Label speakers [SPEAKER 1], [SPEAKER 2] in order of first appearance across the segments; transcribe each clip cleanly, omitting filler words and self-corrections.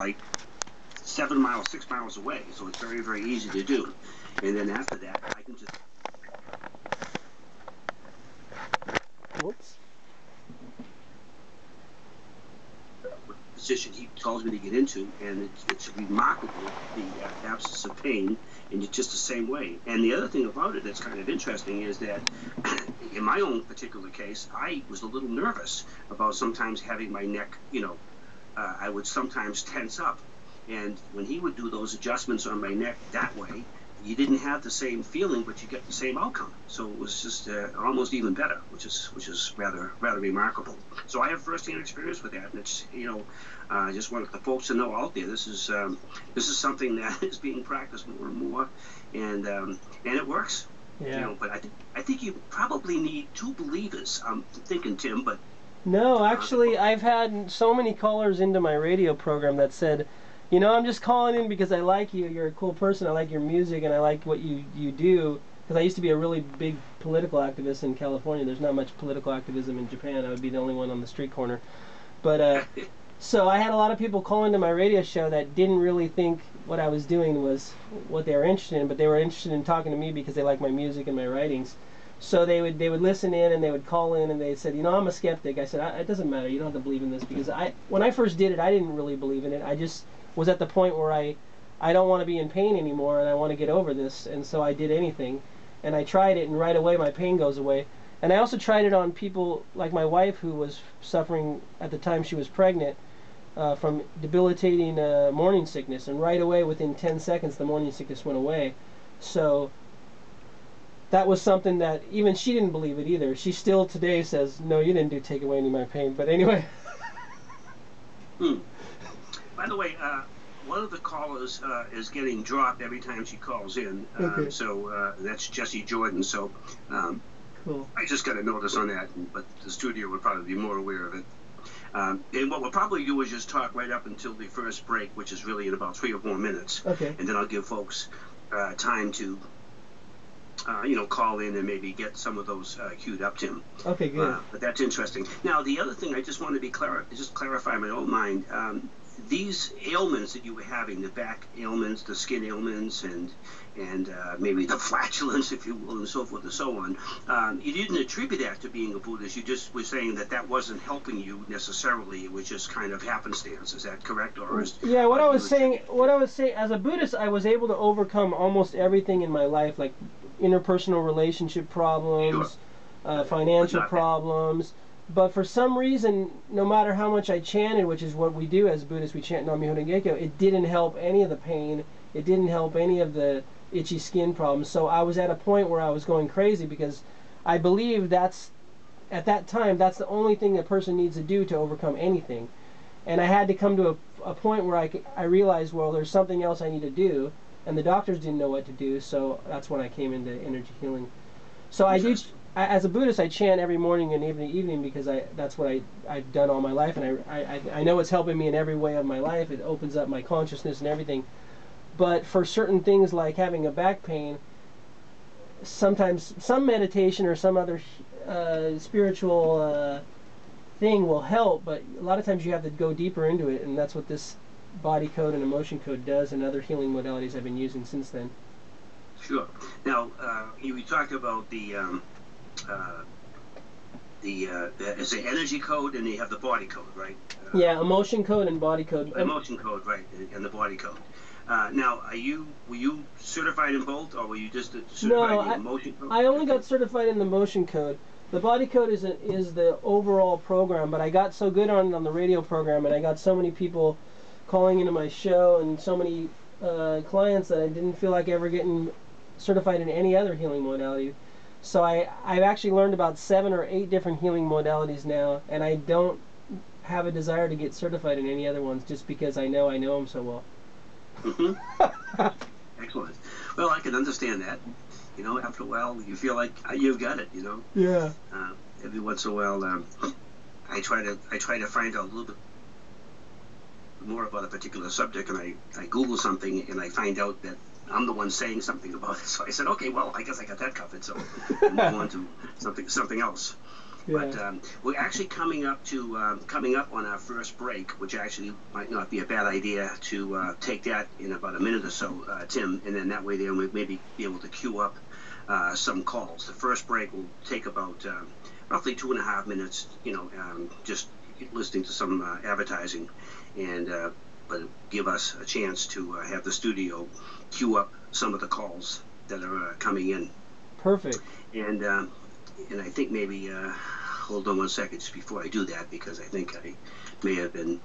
[SPEAKER 1] like 7 miles, 6 miles away, so it's very, very easy to do. And then after that, I can just.
[SPEAKER 2] Whoops.
[SPEAKER 1] Position he tells me to get into, and it's remarkable, the absence of pain, and it's just the same way. And the other thing about it that's kind of interesting is that in my own particular case, I was a little nervous about sometimes having my neck, I would sometimes tense up. And when he would do those adjustments on my neck that way, you didn't have the same feeling, but you get the same outcome. So it was just almost even better, which is rather remarkable. So I have first-hand experience with that, and it's I just wanted the folks to know out there this is something that is being practiced more and more, and it works.
[SPEAKER 2] Yeah.
[SPEAKER 1] But I think you probably need two believers. I'm thinking, Tim, but
[SPEAKER 2] no, actually, I've had so many callers into my radio program that said, I'm just calling in because I like you. You're a cool person. I like your music, and I like what you do. Because I used to be a really big political activist in California. There's not much political activism in Japan. I would be the only one on the street corner. But so I had a lot of people call into my radio show that didn't really think what I was doing was what they were interested in, but they were interested in talking to me because they like my music and my writings. So they would listen in, and they would call in, and they said, I'm a skeptic. I said, it doesn't matter. You don't have to believe in this, because when I first did it, I didn't really believe in it. I just was at the point where I don't want to be in pain anymore, and I want to get over this, and so I did anything. And I tried it, and right away my pain goes away. And I also tried it on people like my wife, who was suffering at the time she was pregnant from debilitating morning sickness, and right away, within 10 seconds, the morning sickness went away. So that was something that even she didn't believe it either. She still today says, no, you didn't take away any of my pain. But anyway.
[SPEAKER 1] By the way, one of the callers is getting dropped every time she calls in.
[SPEAKER 2] Okay.
[SPEAKER 1] So that's Jesse Jordan. So
[SPEAKER 2] cool.
[SPEAKER 1] I just got a notice on that, but the studio would probably be more aware of it. And what we'll probably do is just talk right up until the first break, which is really in about 3 or 4 minutes.
[SPEAKER 2] Okay.
[SPEAKER 1] And then I'll give folks time to, call in and maybe get some of those queued up, Tim.
[SPEAKER 2] Okay, good.
[SPEAKER 1] But that's interesting. Now, the other thing I just want to be just clarify in my own mind. These ailments that you were having, the back ailments, the skin ailments, and maybe the flatulence, if you will, and so forth and so on, you didn't attribute that to being a Buddhist. You just were saying that wasn't helping you necessarily. It was just kind of happenstance. Is that correct?
[SPEAKER 2] What I was saying, as a Buddhist, I was able to overcome almost everything in my life, like interpersonal relationship problems, financial problems. But for some reason, no matter how much I chanted, which is what we do as Buddhists, we chant Nam Myoho Renge Kyo, it didn't help any of the pain. It didn't help any of the itchy skin problems. So I was at a point where I was going crazy, because I believe at that time, that's the only thing a person needs to do to overcome anything. And I had to come to a point where I realized, well, there's something else I need to do, and the doctors didn't know what to do, so that's when I came into energy healing. So as a Buddhist, I chant every morning and every evening, because that's what I've done all my life, and I know it's helping me in every way of my life. It opens up my consciousness and everything. But for certain things like having a back pain, sometimes some meditation or some other spiritual thing will help, but a lot of times you have to go deeper into it, and that's what this body code and emotion code does, and other healing modalities I've been using since then.
[SPEAKER 1] Sure. Now, you talked about the it's the energy code, and you have the body code, right?
[SPEAKER 2] Yeah, emotion code and body code.
[SPEAKER 1] Emotion code, right, and the body code. Now, were you certified in both, or were you just certified in the emotion code?
[SPEAKER 2] I only got certified in the emotion code. The body code is the overall program, but I got so good on the radio program, and I got so many people calling into my show, and so many clients, that I didn't feel like ever getting certified in any other healing modality. So I've actually learned about 7 or 8 different healing modalities now, and I don't have a desire to get certified in any other ones, just because I know them so well.
[SPEAKER 1] Mm-hmm. Excellent. Well, I can understand that. After a while, you feel like you've got it.
[SPEAKER 2] Yeah.
[SPEAKER 1] Every once in a while, I try to find out a little bit more about a particular subject, and I Google something, and I find out that I'm the one saying something about it. So I said, okay, well, I guess I got that covered. So I move on to something else. But we're actually coming up on our first break, which actually might not be a bad idea to take that in about a minute or so, Tim, and then that way there we maybe be able to queue up some calls. The first break will take about roughly 2.5 minutes, just listening to some advertising, and but give us a chance to have the studio queue up some of the calls that are coming in.
[SPEAKER 2] Perfect.
[SPEAKER 1] And I think maybe hold on one second just before I do that, because I think I may have been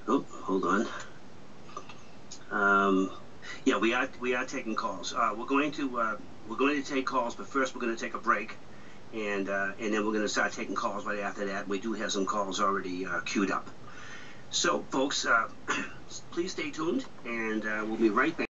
[SPEAKER 1] hold on. Yeah, we are taking calls. We're going to take calls, but first we're going to take a break, and then we're going to start taking calls right after that. We do have some calls already queued up. So, folks, please stay tuned, and we'll be right back.